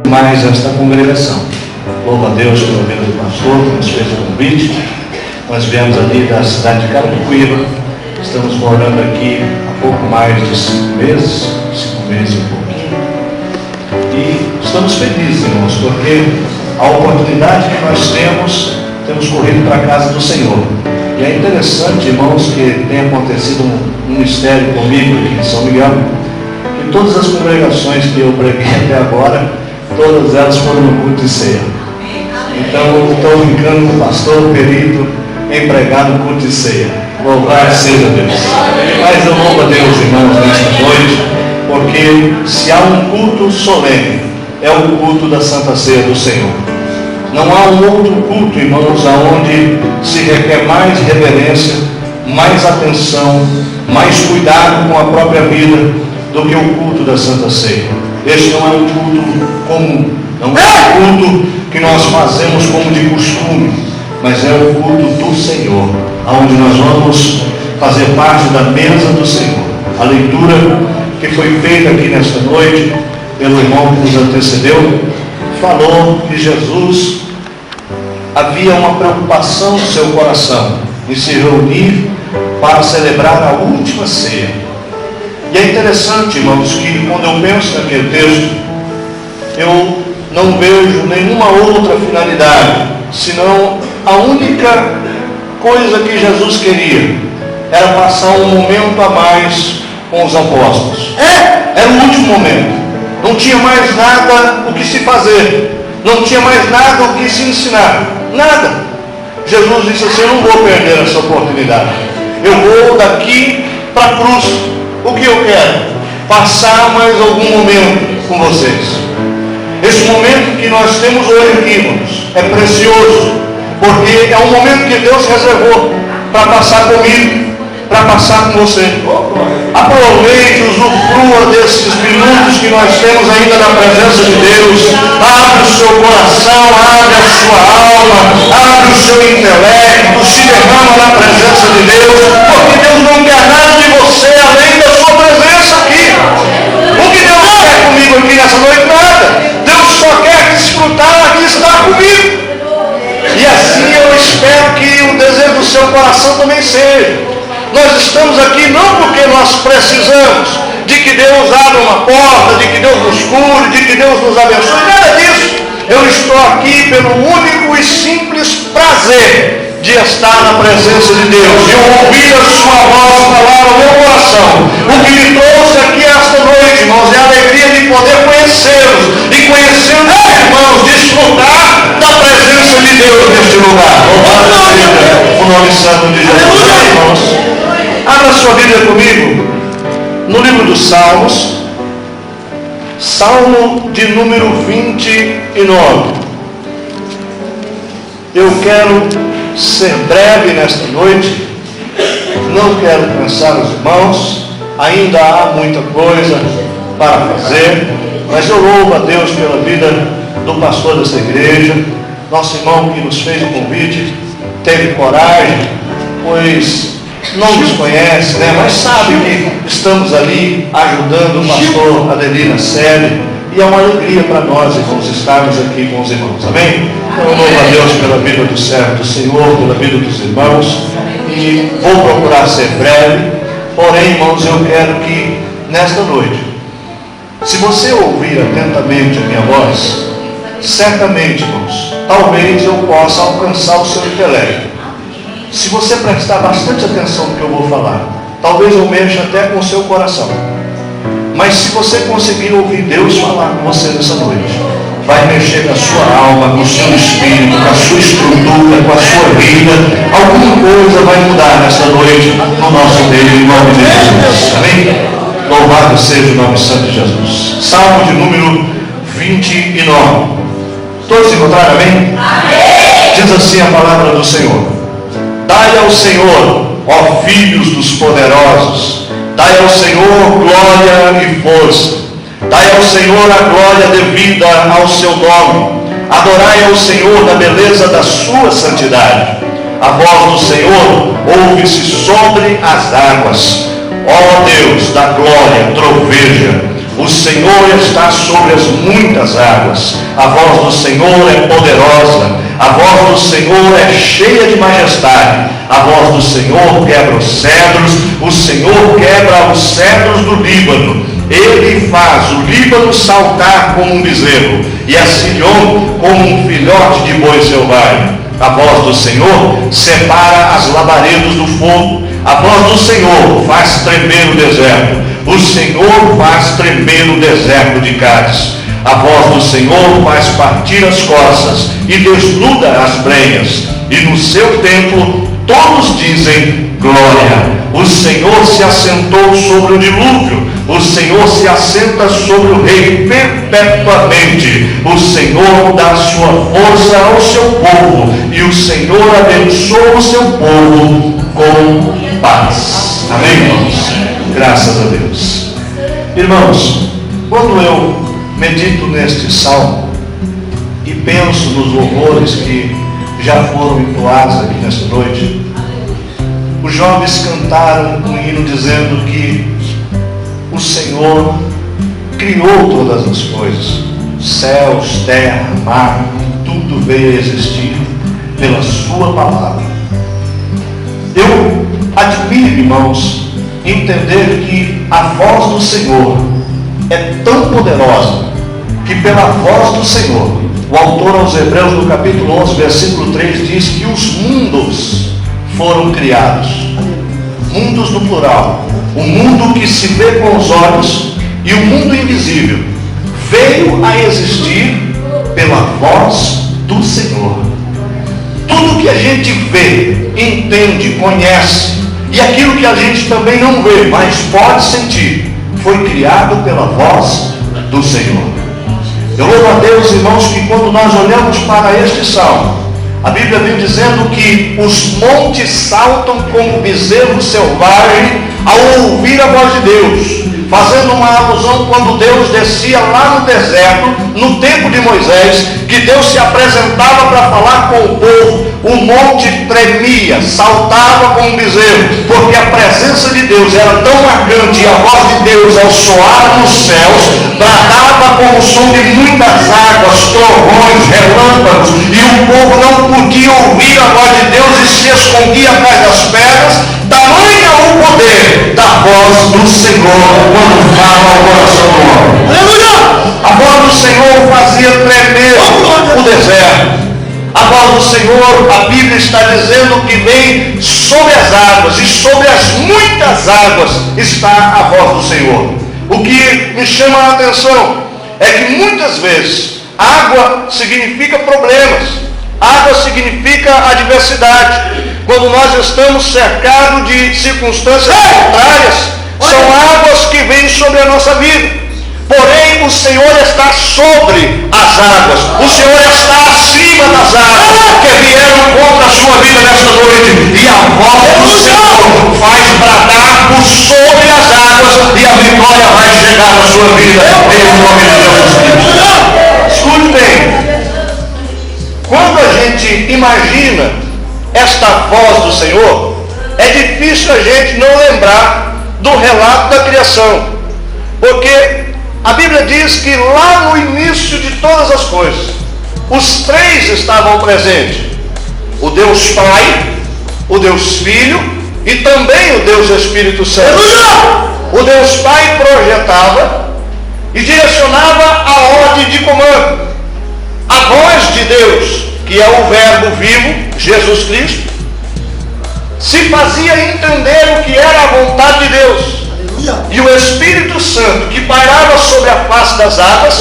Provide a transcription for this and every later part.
mais esta congregação. Louvo a Deus pela vida do pastor que nos fez o convite. Nós viemos ali da cidade de Carapicuíba, estamos morando aqui há pouco mais de 5 meses e um pouquinho, e estamos felizes, irmãos, porque a oportunidade que nós temos corrido para a casa do Senhor. E é interessante, irmãos, que tem acontecido um mistério comigo aqui em São Miguel, que todas as congregações que eu preguei até agora, todas elas foram no culto de ceia. Então eu estou brincando com o pastor perito em pregar no culto de ceia. Louvado seja Deus. Mas eu louvo a Deus, irmãos, nesta noite, porque se há um culto solene, é o culto da Santa Ceia do Senhor. Não há um outro culto, irmãos, aonde se requer mais reverência, mais atenção, mais cuidado com a própria vida do que o culto da Santa Ceia. Este não é um culto comum, não é um culto que nós fazemos como de costume, mas é o culto do Senhor, onde nós vamos fazer parte da mesa do Senhor. A leitura que foi feita aqui nesta noite pelo irmão que nos antecedeu falou que Jesus havia uma preocupação no seu coração em se reunir para celebrar a última ceia. E é interessante, irmãos, que quando eu penso naquele texto, eu não vejo nenhuma outra finalidade, senão a única coisa que Jesus queria era passar um momento a mais com os apóstolos. Era o último momento. Não tinha mais nada o que se fazer, não tinha mais nada o que se ensinar, nada. Jesus disse assim: eu não vou perder essa oportunidade, eu vou daqui para a cruz. O que eu quero? Passar mais algum momento com vocês. Esse momento que nós temos hoje aqui, irmãos, é precioso, porque é um momento que Deus reservou para passar comigo, para passar com você. Aproveite, usufrua desses minutos que nós temos ainda na presença de Deus. Abre o seu coração, abre a sua alma, abre o seu intelecto, se derrama na presença de Deus, porque Deus não quer nada de você além da sua presença aqui. O que Deus quer comigo aqui nessa noite? Nada. Deus só quer desfrutar e estar comigo. E assim eu espero que o desejo do seu coração também seja. Nós estamos aqui não porque nós precisamos de que Deus abra uma porta, de que Deus nos cure, de que Deus nos abençoe, nada disso. Eu estou aqui pelo único e simples prazer de estar na presença de Deus, de ouvir a sua voz falar ao meu coração. O que me trouxe aqui esta noite, irmãos, é a alegria de poder conhecê-los e conhecendo os irmãos, desfrutar da presença de Deus neste lugar. Louvado seja o nome santo de Jesus, irmãos. Abra sua Bíblia comigo no livro dos Salmos, Salmo de número 29. Eu quero ser breve nesta noite, não quero cansar os irmãos, ainda há muita coisa para fazer, mas eu louvo a Deus pela vida do pastor dessa igreja, nosso irmão que nos fez o convite, teve coragem, pois não nos conhece, né? Mas sabe que estamos ali ajudando o pastor Adelino na série, e é uma alegria para nós, irmãos, estarmos aqui com os irmãos, amém? Então eu louvo a Deus pela vida do servo do Senhor, pela vida dos irmãos, e vou procurar ser breve, porém, irmãos, eu quero que nesta noite, se você ouvir atentamente a minha voz, certamente, irmãos, talvez eu possa alcançar o seu intelecto. Se você prestar bastante atenção no que eu vou falar, talvez eu mexa até com o seu coração. Mas se você conseguir ouvir Deus falar com você nessa noite, vai mexer com a sua alma, com o seu espírito, com a sua estrutura, com a sua vida. Alguma coisa vai mudar nessa noite no nosso meio, em nome de Jesus. Amém? Louvado seja o nome santo de Jesus. Salmo de número 29. Todos encontraram, amém? Amém? Diz assim a palavra do Senhor: dai ao Senhor, ó filhos dos poderosos, dai ao Senhor glória e força, dai ao Senhor a glória devida ao seu nome, adorai ao Senhor na beleza da sua santidade. A voz do Senhor ouve-se sobre as águas. Ó Deus da glória, troveja, o O Senhor está sobre as muitas águas. A voz do Senhor é poderosa. A voz do Senhor é cheia de majestade. A voz do Senhor quebra os cedros. O Senhor quebra os cedros do Líbano. Ele faz o Líbano saltar como um bezerro e a Sion como um filhote de boi selvagem. A voz do Senhor separa as labaredas do fogo. A voz do Senhor faz tremer o deserto. O Senhor faz tremer o deserto de Cádiz. A voz do Senhor faz partir as corças e desnuda as brenhas. E no seu templo todos dizem glória. O Senhor se assentou sobre o dilúvio. O Senhor se assenta sobre o rei perpetuamente. O Senhor dá sua força ao seu povo. E o Senhor abençoa o seu povo com paz. Amém, irmãos? Graças a Deus. Irmãos, quando eu medito neste salmo e penso nos louvores que já foram entoados aqui nesta noite, os jovens cantaram um hino dizendo que o Senhor criou todas as coisas, céus, terra, mar, tudo veio a existir pela sua palavra. Eu admiro, irmãos, entender que a voz do Senhor é tão poderosa que pela voz do Senhor, o autor aos Hebreus no capítulo 11, versículo 3 diz que os mundos foram criados. Mundos no plural. O mundo que se vê com os olhos e o mundo invisível veio a existir pela voz do Senhor. Tudo que a gente vê, entende, conhece, e aquilo que a gente também não vê, mas pode sentir, foi criado pela voz do Senhor. Eu louvo a Deus, irmãos, que quando nós olhamos para este salmo, a Bíblia vem dizendo que os montes saltam como bezerro selvagem ao ouvir a voz de Deus, fazendo uma alusão quando Deus descia lá no deserto, no tempo de Moisés, que Deus se apresentava para falar com o povo. O monte tremia, saltava como um bezerro, porque a presença de Deus era tão marcante, e a voz de Deus ao soar nos céus bradava como o som de muitas águas, trovões, relâmpagos, e o povo não podia ouvir a voz de Deus e se escondia atrás das pedras. Tamanho o poder da voz do Senhor quando fala ao coração do homem. Aleluia! A voz do Senhor fazia tremer o deserto. A voz do Senhor, a Bíblia está dizendo que vem sobre as águas, e sobre as muitas águas está a voz do Senhor. O que me chama a atenção é que muitas vezes água significa problemas, água significa adversidade. Quando nós estamos cercados de circunstâncias contrárias, são águas que vêm sobre a nossa vida. Porém, o Senhor está sobre as águas. O Senhor está acima das águas que vieram contra a sua vida nesta noite. E a voz do Senhor faz bradar por sobre as águas, e a vitória vai chegar na sua vida. Em nome de Jesus. Escute bem. Quando a gente imagina esta voz do Senhor, é difícil a gente não lembrar do relato da criação. Porque a Bíblia diz que lá no início de todas as coisas, os três estavam presentes: o Deus Pai, o Deus Filho e também o Deus Espírito Santo. O Deus Pai projetava e direcionava a ordem de comando. A voz de Deus, que é o Verbo vivo, Jesus Cristo, se fazia entender o que era a vontade de Deus. E o Espírito Santo, que pairava sobre a face das águas,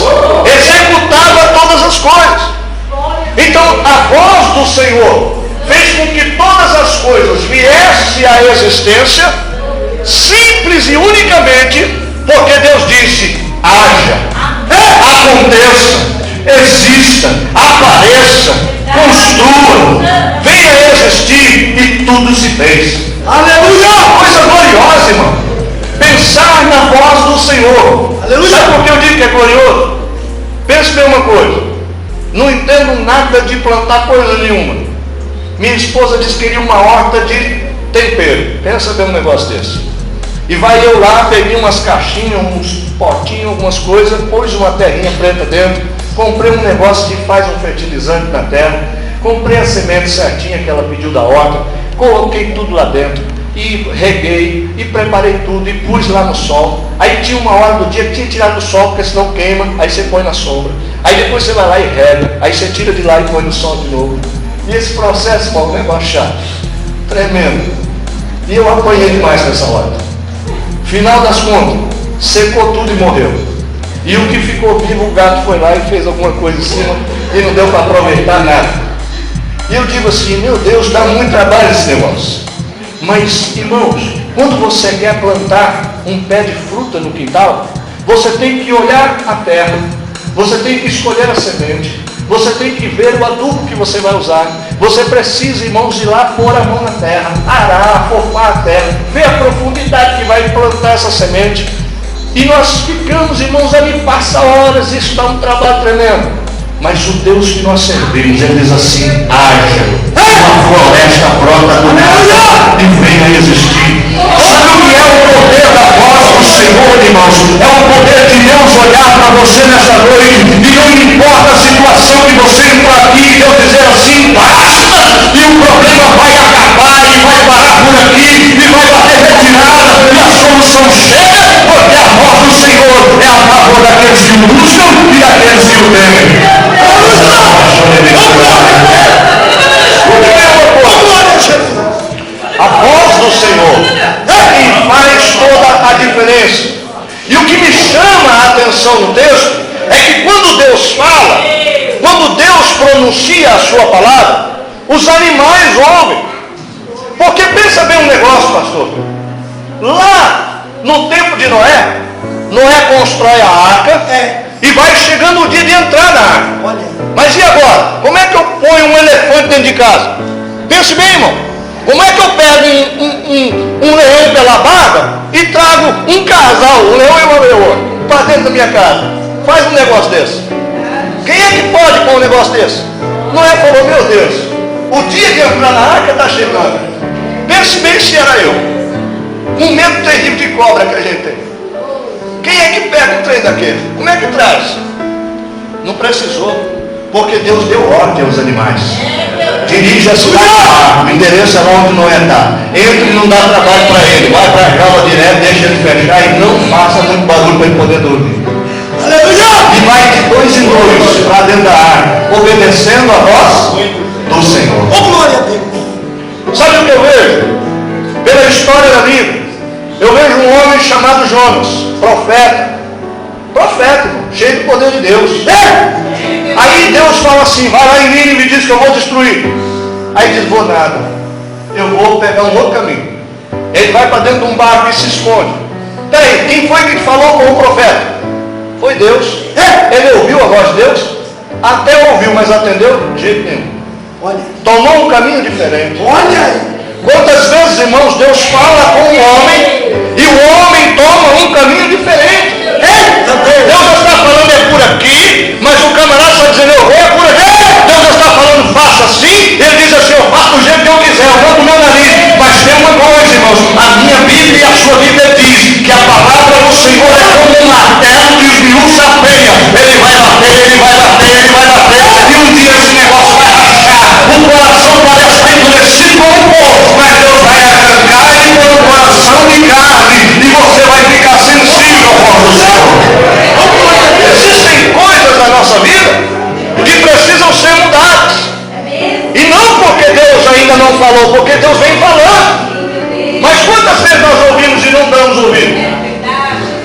executava todas as coisas. Então a voz do Senhor fez com que todas as coisas viessem à existência, simples e unicamente porque Deus disse: haja, aconteça, exista, apareça, construa, venha a existir, e tudo se fez. Aleluia! Coisa gloriosa, irmão. Pensar na voz do Senhor. Aleluia. Sabe por que eu digo que é glorioso? Pense bem uma coisa. Não entendo nada de plantar coisa nenhuma. Minha esposa disse que queria uma horta de tempero. Pensa bem um negócio desse. E vai eu lá, peguei umas caixinhas, uns potinhos, algumas coisas, pus uma terrinha preta dentro, comprei um negócio que faz um fertilizante na terra, comprei a semente certinha que ela pediu da horta, coloquei tudo lá dentro, e reguei, e preparei tudo, e pus lá no sol. Aí tinha uma hora do dia que tinha que tirar do sol, porque senão queima, aí você põe na sombra. Aí depois você vai lá e rega, aí você tira de lá e põe no sol de novo. E esse processo, irmão, é um negócio chato, tremendo. E eu apanhei demais nessa hora. Final das contas, secou tudo e morreu. E o que ficou vivo, o gato foi lá e fez alguma coisa em cima e não deu para aproveitar nada. E eu digo assim, meu Deus, dá muito trabalho esse negócio. Mas, irmãos, quando você quer plantar um pé de fruta no quintal, você tem que olhar a terra, você tem que escolher a semente, você tem que ver o adubo que você vai usar. Você precisa, irmãos, ir lá pôr a mão na terra, arar, formar a terra, ver a profundidade que vai plantar essa semente. E nós ficamos, irmãos, ali, passa horas, isso dá um trabalho tremendo. Mas o Deus que nós servimos, Ele diz assim, haja, uma floresta brota do nada e venha existir. Sabe o que é o poder da voz do Senhor, irmãos? É o poder de Deus olhar para você nessa noite, e não importa a situação que você entrou aqui, Deus dizer assim, basta, e o problema vai acabar, e vai parar por aqui, e vai bater retirada, e a solução chega, porque a voz do Senhor é a favor daqueles que o buscam e daqueles que o temem. A voz do Senhor é quem faz toda a diferença. E o que me chama a atenção no texto é que quando Deus fala, quando Deus pronuncia a sua palavra, os animais ouvem. Porque pensa bem um negócio, pastor. Lá no tempo de Noé, Noé constrói a arca e vai chegando o dia de entrar na arca. Mas e agora? Como é que eu ponho um elefante dentro de casa? Pense bem, irmão. Como é que eu pego um leão pela barba e trago um casal, um leão e uma leoa, para dentro da minha casa? Faz um negócio desse. Quem é que pode pôr um negócio desse? Noé falou, meu Deus, o dia de entrar na arca está chegando. Pense bem se era eu. Um medo terrível de cobra que a gente tem. Quem é que pega um trem daquele? Como é que traz? Não precisou. Porque Deus deu ordem aos animais. Dirige a cidade, o endereço é lá onde Noé está. Entra e não dá trabalho para ele. Vai para a jaula direto, deixa ele fechar e não faça muito barulho para ele poder dormir. E vai de 2 em 2 para dentro da arca, obedecendo a voz do Senhor. Sabe o que eu vejo? Pela história da Bíblia, eu vejo um homem chamado Jonas, profeta, cheio do poder de Deus. Aí Deus fala assim, vai lá em Nínive e diz que eu vou destruir. Aí diz, vou nada, eu vou pegar um outro caminho. Ele vai para dentro de um barco e se esconde. Peraí, quem foi que falou com o profeta? Foi Deus. Ele ouviu a voz de Deus? Até ouviu, mas atendeu? De jeito nenhum. Tomou um caminho diferente. Quantas vezes, irmãos, Deus fala com o homem e o homem toma um caminho diferente. Deus já está falando é por aqui, mas o camarada está dizendo eu vou é por aqui. Deus já está falando faça assim, ele diz assim, eu faço do jeito que eu quiser, eu vou do meu nariz. Mas tem uma coisa, irmãos, a minha Bíblia e a sua Bíblia diz que a palavra do Senhor é como um martelo que esmiuça a penha. Ele vai bater, ele vai bater, ele vai bater, e um dia esse negócio vai rachar. O coração parece estar endurecido como um porco, mas Deus vai arrancar e pôr o coração de carne, e você vai ficar sensível ao voz do Senhor. Existem coisas na nossa vida que precisam ser mudadas. E não porque Deus ainda não falou, porque Deus vem falando. Mas quantas vezes nós ouvimos e não damos ouvido?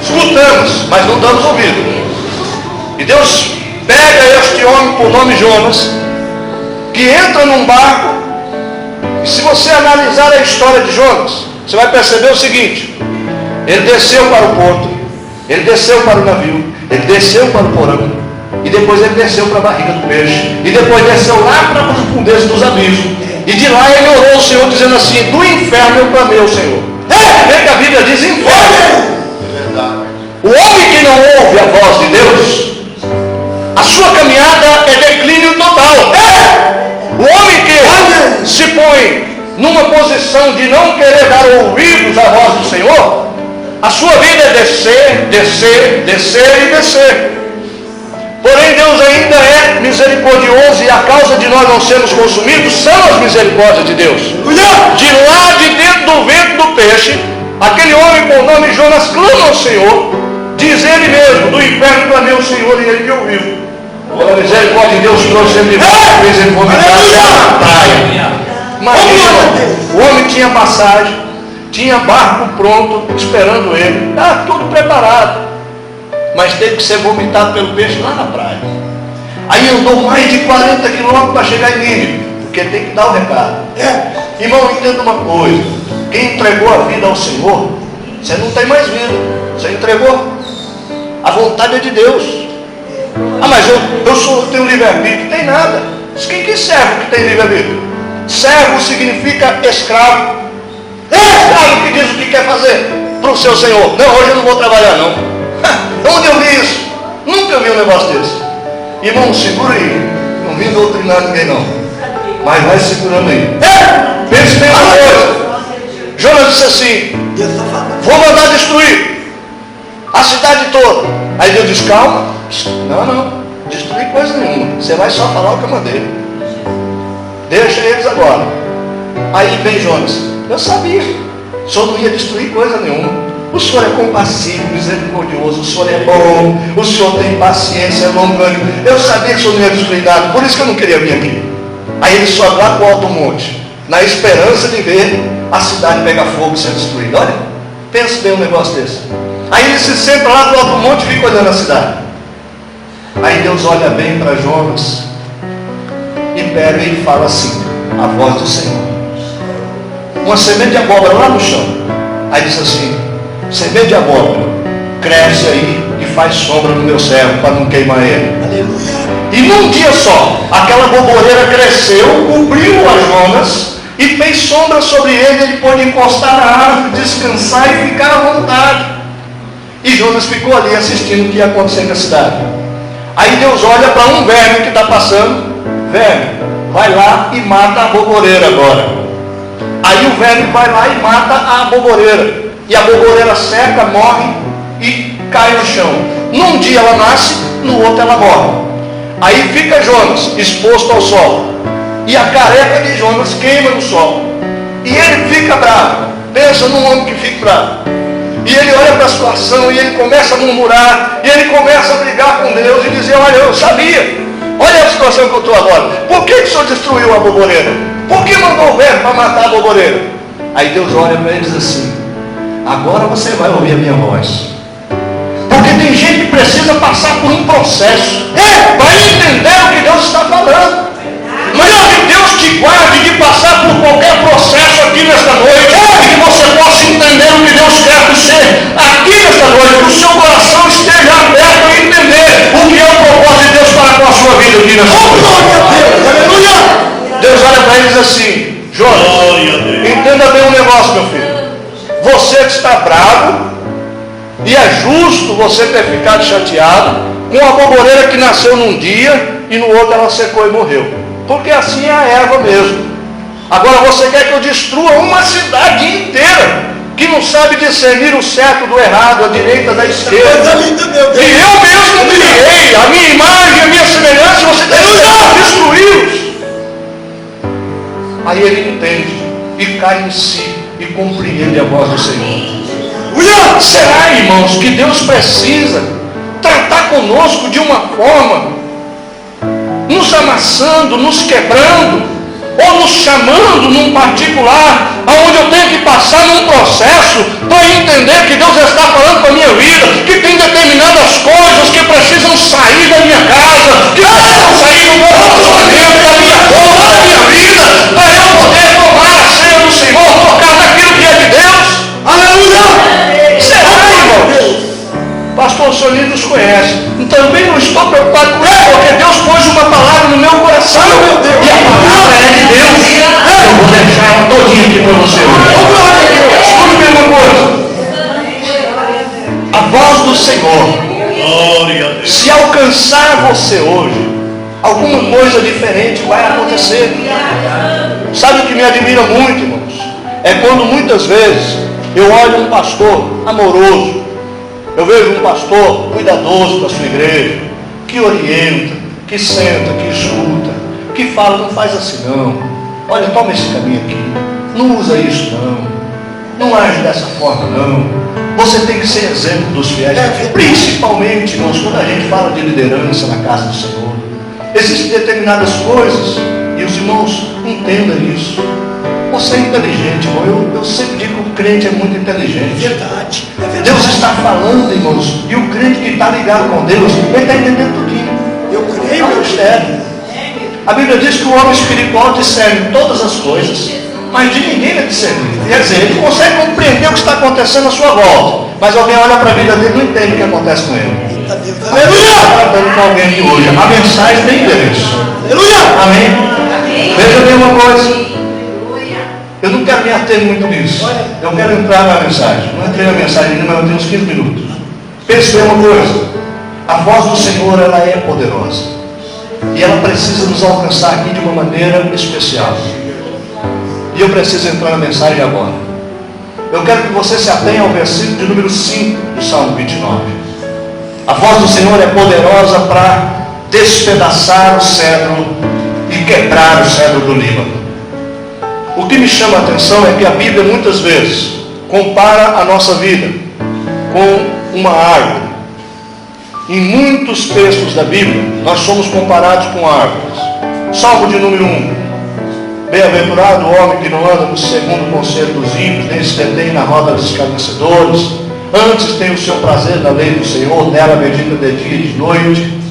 Escutamos, mas não damos ouvido. E Deus pega este homem por nome Jonas, que entra num barco, e se você analisar a história de Jonas, você vai perceber o seguinte: ele desceu para o porto, ele desceu para o navio, ele desceu para o porão, e depois ele desceu para a barriga do peixe, e depois desceu lá para as profundezas dos abismos, e de lá ele orou ao Senhor dizendo assim, do inferno eu clamei ao Senhor. Vê que a Bíblia diz inferno. O homem que não ouve a voz de Deus, a sua caminhada é declínio total. O homem que se põe numa posição de não querer dar ouvidos à voz do Senhor, A sua vida é descer, descer, descer e descer. Porém, Deus ainda é misericordioso, e a causa de nós não sermos consumidos são as misericórdias de Deus. De lá de dentro do ventre do peixe, aquele homem com o nome Jonas clama ao Senhor, diz ele mesmo: do inferno clamei ao Senhor e ele me ouviu. A misericórdia de Deus trouxe ele de volta, fez ele vomitar na praia. Imagina, o homem tinha passagem, tinha barco pronto, esperando ele, estava tudo preparado, mas teve que ser vomitado pelo peixe lá na praia. Aí andou mais de 40 quilômetros para chegar em Nínive, porque tem que dar o recado. Irmão, entenda uma coisa: quem entregou a vida ao Senhor, você não tem mais vida, você entregou. A vontade é de Deus. Ah, mas eu tenho livre-arbítrio. Tem nada. Quem que serve que tem livre-arbítrio? Servo significa escravo. Escravo que diz o que quer fazer para o seu Senhor. Não, hoje eu não vou trabalhar não. Onde eu vi isso? Nunca vi um negócio desse. Irmão, segura aí. Não vim doutrinar ninguém não, mas vai segurando aí. Pense bem uma coisa. Jonas disse assim: vou mandar destruir a cidade toda. Aí Deus diz: calma. Não, destruir coisa nenhuma. Você vai só falar o que eu mandei. Deixa eles agora. Aí vem Jonas: eu sabia, o Senhor não ia destruir coisa nenhuma. O Senhor é compassivo, misericordioso, o Senhor é bom, o Senhor tem paciência, é longânimo. Eu sabia que o Senhor não ia destruir nada, por isso que eu não queria vir aqui. Aí ele sobe lá para o alto monte, na esperança de ver a cidade pegar fogo e ser destruída. Olha, pensa bem um negócio desse. Aí ele se senta lá do alto monte e fica olhando a cidade. Aí Deus olha bem para Jonas e pega e fala assim, a voz do Senhor: uma semente de abóbora lá no chão. Aí diz assim: semente de abóbora, cresce aí e faz sombra no meu servo para não queimar ele. Aleluia. E num dia só, aquela boboreira cresceu, cobriu a Jonas e fez sombra sobre ele. Ele pôde encostar na árvore, descansar e ficar à vontade. E Jonas ficou ali assistindo o que ia acontecer na cidade. Aí Deus olha para um verme que está passando: verme, vai lá e mata a boboreira agora. Aí o verme vai lá e mata a boboreira. E a boboreira seca, morre e cai no chão. Num dia ela nasce, no outro ela morre. Aí fica Jonas exposto ao sol, e a careca de Jonas queima no sol, e ele fica bravo. Pensa num homem que fica bravo. E ele olha para a situação e ele começa a murmurar, e ele começa a brigar com Deus e dizer: olha, eu sabia, olha a situação que eu estou agora. Por que o Senhor destruiu a boboreira? Por que mandou o verme para matar a boboreira? Aí Deus olha para ele e diz assim: agora você vai ouvir a minha voz. Porque tem gente que precisa passar por um processo para entender o que Deus está falando. Mas que Deus te guarde de passar por qualquer processo aqui nesta noite, e que você possa entender o que Deus quer que você aqui nesta noite, que o seu coração esteja aberto a entender o que é o propósito de Deus para com a sua vida aqui nesta noite. Deus olha para ele e diz assim: Jonas, entenda bem um negócio, meu filho. Você que está bravo, e é justo você ter ficado chateado com uma boboreira que nasceu num dia e no outro ela secou e morreu, porque assim é a erva mesmo. Agora você quer que eu destrua uma cidade inteira que não sabe discernir o certo do errado, a direita da esquerda, e eu mesmo criei a minha imagem, a minha semelhança, você quer destruí-los? Aí ele entende e cai em si e compreende a voz do Senhor. Será, irmãos, que Deus precisa tratar conosco de uma forma, nos amassando, nos quebrando, ou nos chamando num particular, onde eu tenho que passar num processo para entender que Deus está falando com a minha vida, que tem determinadas coisas que precisam sair da minha casa, que precisam sair do meu relacionamento, da minha boca, da minha vida, para eu poder tomar a ceia do Senhor, tocar naquilo que é de Deus. Aleluia! Será, irmão? Pastor Soninho nos conhece. Também não estou preocupado com isso, porque Deus pôs uma palavra no meu coração. E a palavra é de Deus. Eu vou deixar ela todinha aqui para você. Escute bem uma coisa. A voz do Senhor, se alcançar você hoje, alguma coisa diferente vai acontecer. Sabe o que me admira muito, irmãos? É quando muitas vezes Eu olho um pastor amoroso, eu vejo um pastor cuidadoso da sua igreja, que orienta, que senta, que escuta, que fala, não faz assim não, olha, toma esse caminho aqui, não usa isso não age dessa forma não. Você tem que ser exemplo dos fiéis, principalmente, irmãos, quando a gente fala de liderança na casa do Senhor. Existem determinadas coisas, e os irmãos entendam isso. Você é inteligente, irmão. Eu sempre digo que o crente é muito inteligente. Verdade. Deus está falando, irmãos, e o crente que está ligado com Deus, ele está entendendo tudinho. Eu creio, eu discerno. A Bíblia diz que o homem espiritual discerne todas as coisas, mas de ninguém é discernir. Quer dizer, ele consegue compreender o que está acontecendo à sua volta, mas alguém olha para a vida dele e não entende o que acontece com ele. Aleluia! Está tratando com alguém aqui hoje. A mensagem tem endereço. Aleluia! Amém? Veja bem uma coisa. Eu não quero me ater muito nisso. Eu quero entrar na mensagem. Não entrei na mensagem ainda, mas eu tenho uns 15 minutos. Pense bem uma coisa. A voz do Senhor, ela é poderosa. E ela precisa nos alcançar aqui de uma maneira especial. E eu preciso entrar na mensagem agora. Eu quero que você se atenha ao versículo de número 5 do Salmo 29. A voz do Senhor é poderosa para despedaçar o cedro e quebrar o cedro do Líbano. O que me chama a atenção é que a Bíblia muitas vezes compara a nossa vida com uma árvore. Em muitos textos da Bíblia, nós somos comparados com árvores. Salmo de número 1. Bem-aventurado o homem que não anda no segundo conselho dos ímpios, nem se detém na roda dos escarnecedores. Antes tem o seu prazer na lei do Senhor, nela medita de dia e de noite.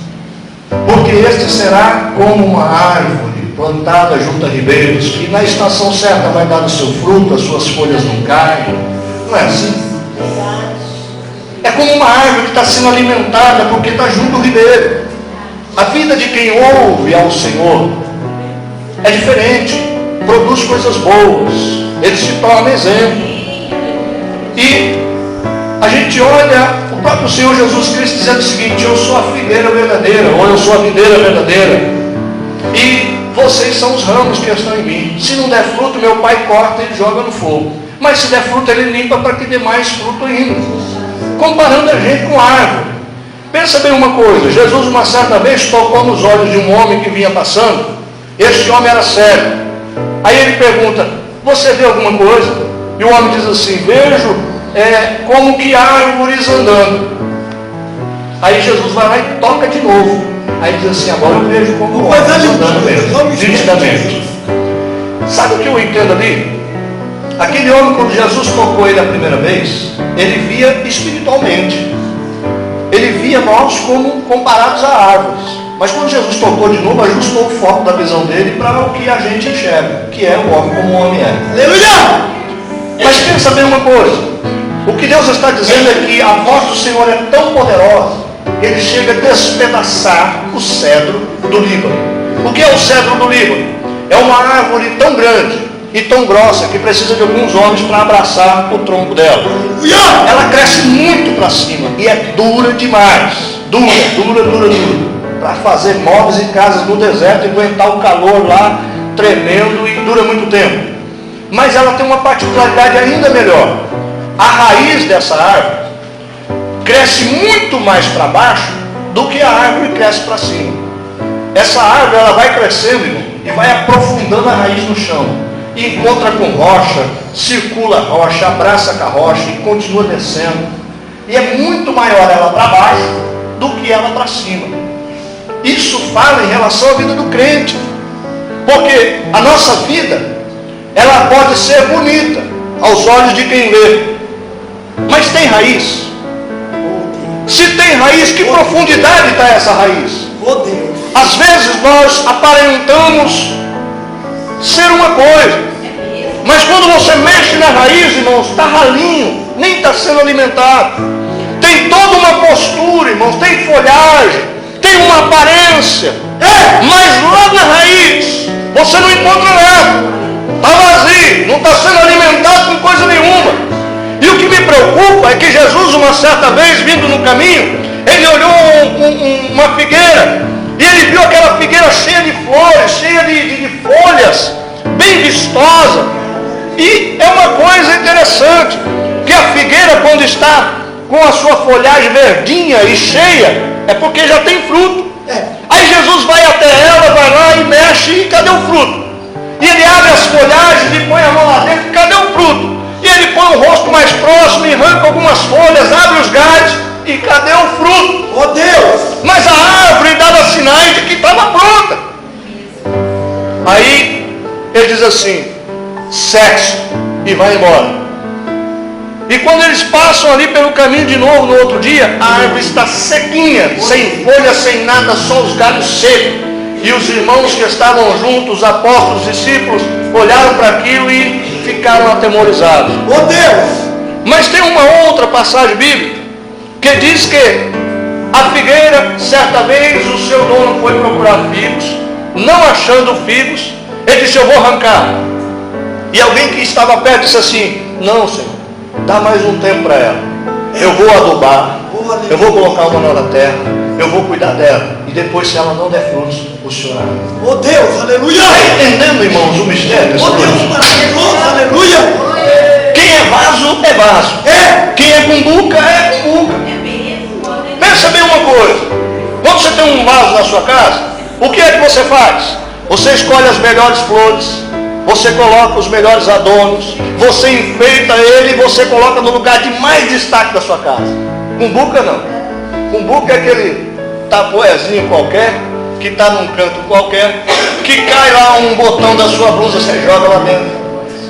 Porque este será como uma árvore plantada junto a ribeiros, que na estação certa vai dar o seu fruto, as suas folhas não caem. Não é assim? É como uma árvore que está sendo alimentada porque está junto ao ribeiro. A vida de quem ouve ao Senhor é diferente, produz coisas boas, ele se torna exemplo. E a gente olha o próprio Senhor Jesus Cristo dizendo o seguinte: eu sou a figueira verdadeira, ou eu sou a videira verdadeira, e vocês são os ramos que estão em mim. Se não der fruto, meu Pai corta e joga no fogo, mas se der fruto, ele limpa para que dê mais fruto ainda. Comparando a gente com árvore. Pensa bem uma coisa: Jesus uma certa vez tocou nos olhos de um homem que vinha passando. Este homem era cego. Aí ele pergunta: você vê alguma coisa? E o homem diz assim: vejo como que árvores andando. Aí Jesus vai lá e toca de novo. Aí diz assim: agora eu vejo como árvores andando mesmo, nitidamente. Sabe o que eu entendo ali? Aquele homem, quando Jesus tocou ele a primeira vez, ele via espiritualmente. Ele via nós como comparados a árvores. Mas quando Jesus tocou de novo, ajustou o foco da visão dele para o que a gente enxerga, que é o homem como o homem é. Aleluia! Mas pensa bem uma coisa: o que Deus está dizendo é que a voz do Senhor é tão poderosa que ele chega a despedaçar o cedro do Líbano. O que é o cedro do Líbano? É uma árvore tão grande e tão grossa que precisa de alguns homens para abraçar o tronco dela. Ela cresce muito para cima e é dura demais. Dura. Para fazer móveis em casas no deserto e aguentar o calor lá tremendo, e dura muito tempo. Mas ela tem uma particularidade ainda melhor. A raiz dessa árvore cresce muito mais para baixo do que a árvore cresce para cima. Essa árvore, ela vai crescendo, irmão, e vai aprofundando a raiz no chão, e encontra com rocha, circula a rocha, abraça com a rocha e continua descendo. E é muito maior ela para baixo do que ela para cima. Isso fala em relação à vida do crente, porque a nossa vida, ela pode ser bonita aos olhos de quem lê, mas tem raiz? Se tem raiz, que profundidade está essa raiz? Às vezes nós aparentamos ser uma coisa, mas quando você mexe na raiz, irmãos, está ralinho, nem está sendo alimentado. Tem toda uma postura, irmãos, tem folhagem, tem uma aparência, mas lá na raiz você não encontra nada, está vazio, não está sendo alimentado com coisa nenhuma. E o que me preocupa é que Jesus, uma certa vez, vindo no caminho, ele olhou uma figueira, e ele viu aquela figueira cheia de flores, cheia de folhas, bem vistosa. E é uma coisa interessante, que a figueira, quando está com a sua folhagem verdinha e cheia, é porque já tem fruto. Aí Jesus vai até ela, vai lá e mexe, e cadê o fruto? E ele abre as folhagens e põe a mão lá dentro, cadê o fruto? E ele põe o rosto mais próximo e arranca algumas folhas, abre os galhos, e cadê o fruto? Oh Deus! Mas a árvore dava sinais de que estava pronta. Aí ele diz assim: segue e vai embora. E quando eles passam ali pelo caminho de novo no outro dia, a árvore está sequinha, sem folha, sem nada, só os galhos secos. E os irmãos que estavam juntos, os apóstolos, os discípulos, olharam para aquilo e ficaram atemorizados. Oh Deus! Mas tem uma outra passagem bíblica que diz que a figueira, certa vez, o seu dono foi procurar figos, não achando figos, ele disse: eu vou arrancar. E alguém que estava perto disse assim: não, Senhor, dá mais um tempo para ela. Eu vou adubar, eu vou colocar uma na terra, eu vou cuidar dela. E depois, se ela não der frutos, o Senhor arranca. Oh Deus, aleluia! Está entendendo, irmãos, o mistério? Oh Deus, maravilhoso, aleluia! Quem é vaso, é vaso. Quem é cumbuca, é cumbuca. Pensa bem uma coisa: quando você tem um vaso na sua casa, o que é que você faz? Você escolhe as melhores flores, você coloca os melhores adornos, você enfeita ele e você coloca no lugar de mais destaque da sua casa. Cumbuca não. Cumbuca é aquele tapoezinho qualquer, que está num canto qualquer, que cai lá um botão da sua blusa, você joga lá dentro.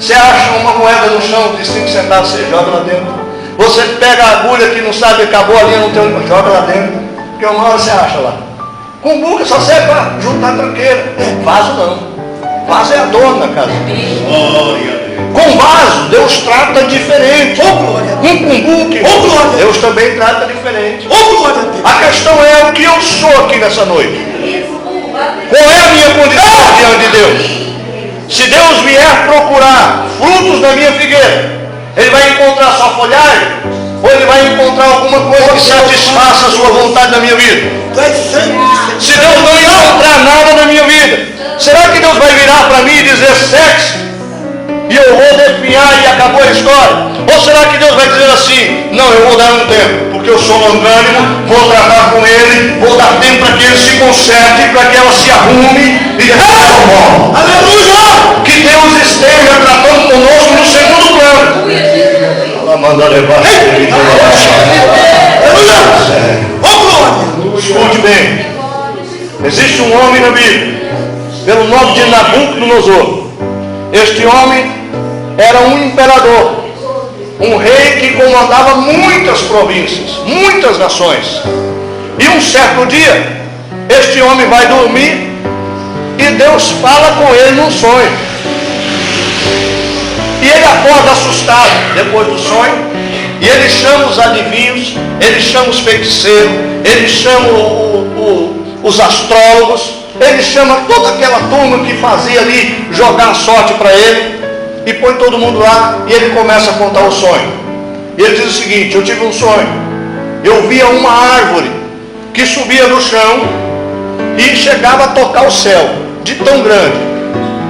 Você acha uma moeda no chão de 5 centavos, você joga lá dentro. Você pega a agulha que não sabe, acabou a linha, não tem, joga lá dentro. Porque uma hora você acha lá. Cumbuca só serve para juntar tranqueira. Vaso não. Vaso é adorno na casa. Com vaso, Deus trata diferente. Com cumbuque, Deus também trata diferente. A questão é o que eu sou aqui nessa noite. Qual é a minha condição diante de Deus? Se Deus vier procurar frutos na minha figueira, Ele vai encontrar só folhagem? Ou Ele vai encontrar alguma coisa que satisfaça a sua vontade na minha vida? Se Deus não encontrar nada na minha vida, será que Deus vai virar para mim e dizer sexo? E eu vou definhar e acabou a história? Ou será que Deus vai dizer assim: não, eu vou dar um tempo, porque eu sou longânimo, vou tratar com ele, vou dar tempo para que ele se conserte, para que ela se arrume e depois eu volto. Aleluia! Que Deus esteja tratando conosco no segundo plano. Ela manda levar. Escute bem. Existe um homem na Bíblia, pelo nome de Nabucodonosor. Este homem era um imperador, um rei que comandava muitas províncias, muitas nações. E um certo dia, este homem vai dormir e Deus fala com ele num sonho. E ele acorda assustado depois do sonho, e ele chama os adivinhos, ele chama os feiticeiros, ele chama os astrólogos, ele chama toda aquela turma que fazia ali jogar a sorte para ele, e põe todo mundo lá, e ele começa a contar o sonho. E ele diz o seguinte: eu tive um sonho, eu via uma árvore que subia no chão e chegava a tocar o céu, de tão grande,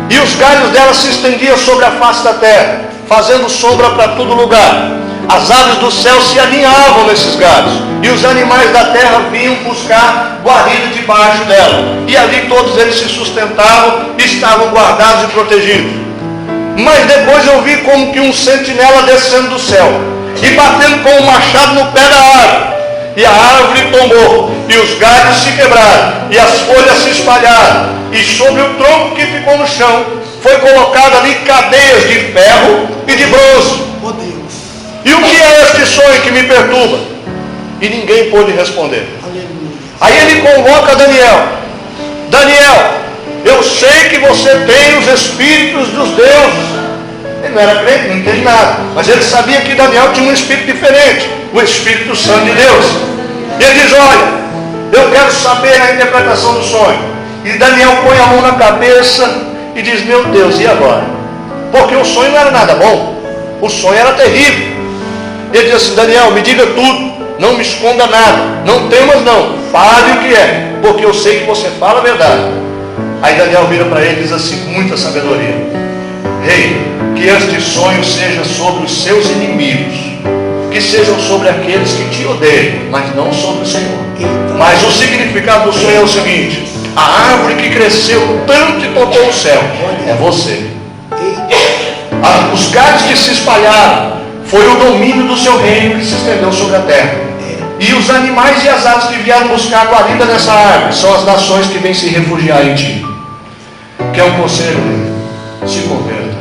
e os galhos dela se estendiam sobre a face da terra, fazendo sombra para todo lugar. As aves do céu se alinhavam nesses galhos, e os animais da terra vinham buscar guarida debaixo dela, e ali todos eles se sustentavam e estavam guardados e protegidos. Mas depois eu vi como que um sentinela descendo do céu e batendo com um machado no pé da árvore, e a árvore tombou, e os galhos se quebraram, e as folhas se espalharam, e sobre o tronco que ficou no chão foi colocado ali cadeias de ferro e de bronze. Oh Deus. E o que é este sonho que me perturba? E ninguém pôde responder. Aleluia. Aí ele convoca Daniel. Daniel, eu sei que você tem os espíritos dos deuses. Ele não era crente, não entende nada, mas ele sabia que Daniel tinha um espírito diferente, o Espírito Santo de Deus. E ele diz: olha, eu quero saber a interpretação do sonho. E Daniel põe a mão na cabeça e diz: meu Deus, e agora? Porque o sonho não era nada bom, o sonho era terrível. Ele diz assim: Daniel, me diga tudo, não me esconda nada, não temas não, fale o que é, porque eu sei que você fala a verdade. Aí Daniel vira para ele e diz assim, com muita sabedoria: rei, que este sonho seja sobre os seus inimigos, que sejam sobre aqueles que te odeiam, mas não sobre o Senhor. Mas o significado do sonho é o seguinte: a árvore que cresceu tanto e tocou o céu é você. Os galhos que se espalharam foi o domínio do seu reino que se estendeu sobre a terra. E os animais e as aves que vieram buscar a guarida nessa árvore são as nações que vêm se refugiar em ti. Quer um conselho? Se converta.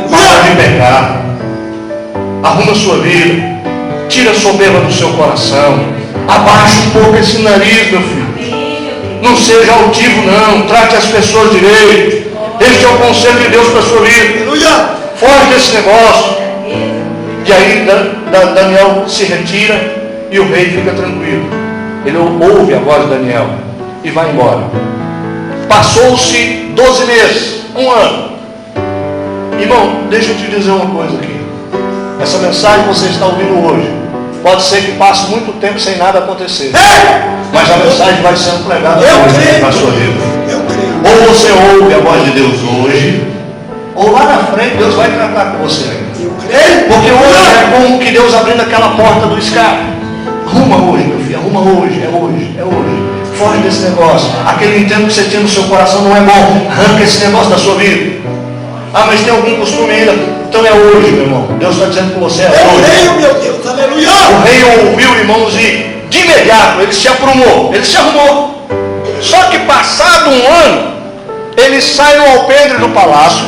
Para de pecar. Arruma a sua vida. Tira a soberba do seu coração. Abaixa um pouco esse nariz, meu filho. Não seja altivo, não. Trate as pessoas direito. Este é o conselho de Deus para a sua vida. Foge desse negócio. E aí Daniel se retira e o rei fica tranquilo. Ele ouve a voz de Daniel e vai embora. Passou-se 12 meses, 1 ano. Irmão, deixa eu te dizer uma coisa aqui. Essa mensagem que você está ouvindo hoje, pode ser que passe muito tempo sem nada acontecer. Mas a mensagem vai sendo pregada hoje na sua vida. Ou você ouve a voz de Deus hoje, ou lá na frente Deus vai tratar com você ainda. Porque hoje é como que Deus abrindo aquela porta do escape. Arruma hoje, meu filho, arruma hoje, é hoje, é hoje. Foge desse negócio. Aquele entendo que você tinha no seu coração não é bom. Arranca esse negócio da sua vida. Ah, mas tem algum costume ainda? Então é hoje, meu irmão. Deus está dizendo que você é hoje. Meu Deus, aleluia. O rei ouviu, irmãos, e de imediato ele se aprumou, ele se arrumou. Só que passado 1 ano, ele sai no alpendre do palácio,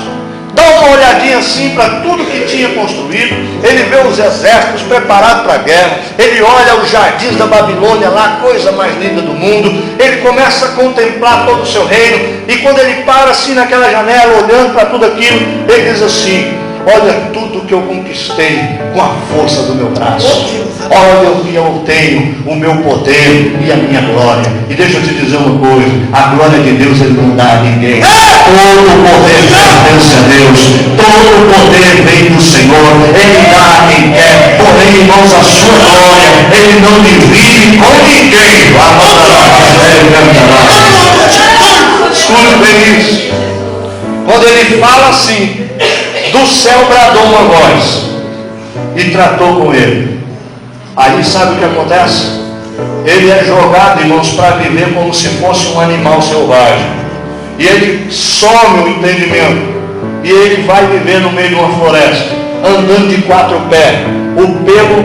dá uma olhadinha assim para tudo que tinha construído, ele vê os exércitos preparados para a guerra, ele olha os jardins da Babilônia lá, coisa mais linda do mundo, ele começa a contemplar todo o seu reino, e quando ele para assim naquela janela, olhando para tudo aquilo, ele diz assim: olha tudo que eu conquistei com a força do meu braço. Olha o que eu tenho, o meu poder e a minha glória. E deixa eu te dizer uma coisa: a glória de Deus ele não dá a ninguém. Todo o poder pertence a Deus. Todo o poder vem do Senhor. Ele dá a quem quer. Porém, irmãos, a sua glória ele não divide com ninguém. Escute bem isso. Quando ele fala assim, do céu bradou uma voz e tratou com ele. Aí sabe o que acontece? Ele é jogado, irmãos, para viver como se fosse um animal selvagem. E ele some o entendimento. E ele vai viver no meio de uma floresta, andando de 4 pés. O pelo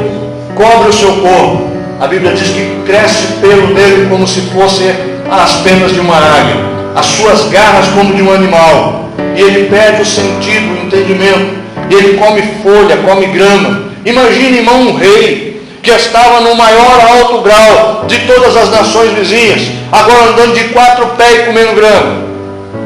cobre o seu corpo. A Bíblia diz que cresce pelo dele como se fossem as penas de uma águia, as suas garras como de um animal. E ele perde o sentido, o entendimento. E ele come folha, come grama. Imagine, irmão, um rei que estava no maior alto grau de todas as nações vizinhas, agora andando de 4 pés e comendo grama.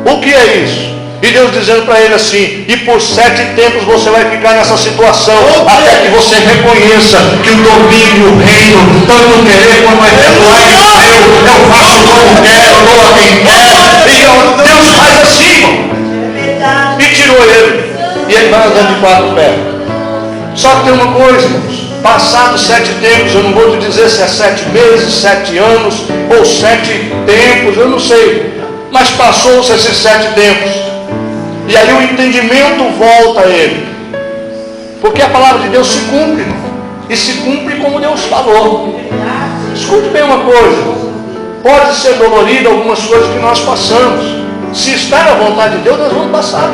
O que é isso? E Deus dizendo para ele assim: e por 7 tempos você vai ficar nessa situação, até que você reconheça que o domínio, o reino, tanto querer como efetuar é seu. Eu faço como quero, eu dou a quem quero. E Deus faz assim, e tirou ele. E ele vai andando de 4 pés. Só que tem uma coisa, irmãos: passados 7 tempos, eu não vou te dizer se é 7 meses, 7 anos ou 7 tempos, eu não sei, mas passou-se esses 7 tempos, e aí o entendimento volta a ele, porque a palavra de Deus se cumpre, irmão, e se cumpre como Deus falou. Escute bem uma coisa: pode ser dolorido algumas coisas que nós passamos, se está na vontade de Deus, nós vamos passar.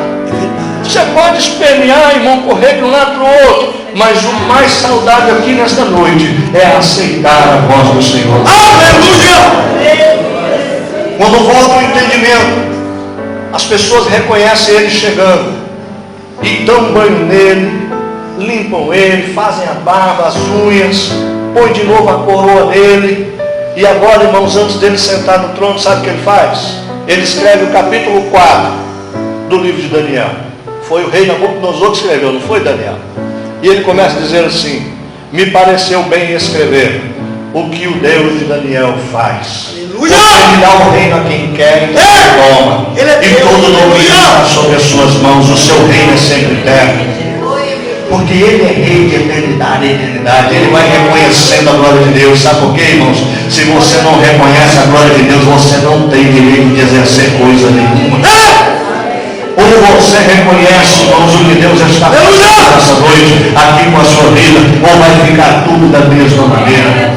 Você pode espernear, irmão, correr de um lado para o outro, mas o mais saudável aqui nesta noite é aceitar a voz do Senhor. Aleluia! Quando volta o entendimento, as pessoas reconhecem ele chegando e dão um banho nele, limpam ele, fazem a barba, as unhas, põe de novo a coroa nele. E agora, irmãos, antes dele sentar no trono, sabe o que ele faz? Ele escreve o capítulo 4 do livro de Daniel. Foi o rei Nabucodonosor que escreveu, não foi Daniel? E ele começa a dizer assim: me pareceu bem escrever o que o Deus de Daniel faz. Porque ele dá o reino a quem quer e quem toma. E todo domínio está sobre as suas mãos. O seu reino é sempre eterno. Porque ele é rei de eternidade em eternidade. Ele vai reconhecendo a glória de Deus. Sabe por quê, irmãos? Se você não reconhece a glória de Deus, você não tem direito de exercer coisa nenhuma. Ou você reconhece, irmãos, o que Deus está fazendo nessa noite, aqui com a sua vida, ou vai ficar tudo da mesma maneira?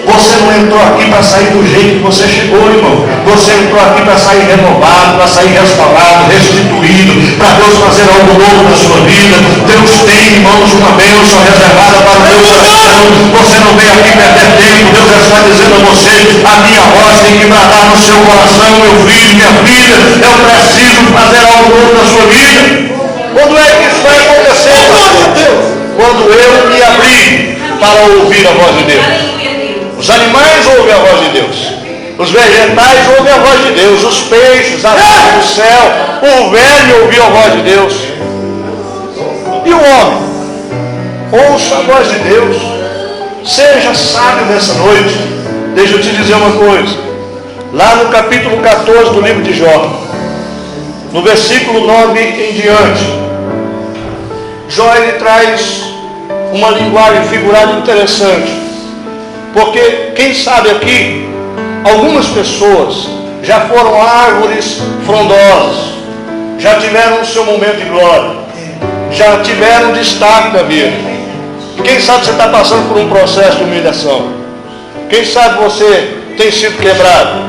Você não entrou aqui para sair do jeito que você chegou, irmão. Você entrou aqui para sair renovado, para sair restaurado, restituído, para Deus fazer algo novo na sua vida. Deus tem, irmãos, uma bênção reservada para o teu coração. Você não veio aqui perder tempo. Deus já está dizendo a você: a minha voz tem que bradar no seu coração, meu filho, minha filha. Eu preciso fazer algo novo na sua vida. Quando é que isso vai acontecer? Quando eu me abrir para ouvir a voz de Deus. Os animais ouvem a voz de Deus, os vegetais ouvem a voz de Deus, os peixes, as aves do céu, o velho ouviu a voz de Deus. E o homem? Ouça a voz de Deus. Seja sábio nessa noite. Deixa eu te dizer uma coisa. Lá no capítulo 14 do livro de Jó, no versículo 9 em diante, Jó ele traz uma linguagem figurada interessante. Porque, quem sabe aqui, algumas pessoas já foram árvores frondosas, já tiveram o seu momento de glória, já tiveram destaque na vida. Quem sabe você está passando por um processo de humilhação. Quem sabe você tem sido quebrado.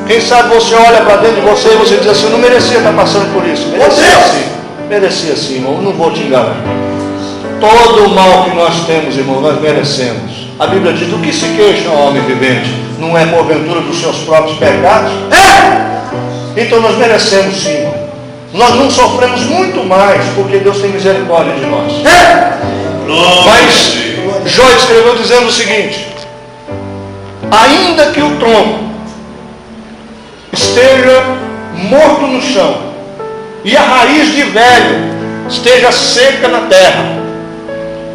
Quem sabe você olha para dentro de você e você diz assim: eu não merecia estar passando por isso. Merecia sim, irmão, não vou te enganar. Todo o mal que nós temos, irmão, nós merecemos. A Bíblia diz: do que se queixa o homem vivente? Não é porventura dos seus próprios pecados? É! Então nós merecemos sim, irmão. Nós não sofremos muito mais, porque Deus tem misericórdia de nós. É! Mas Jó escreveu dizendo o seguinte: ainda que o tronco esteja morto no chão, e a raiz de velho esteja seca na terra,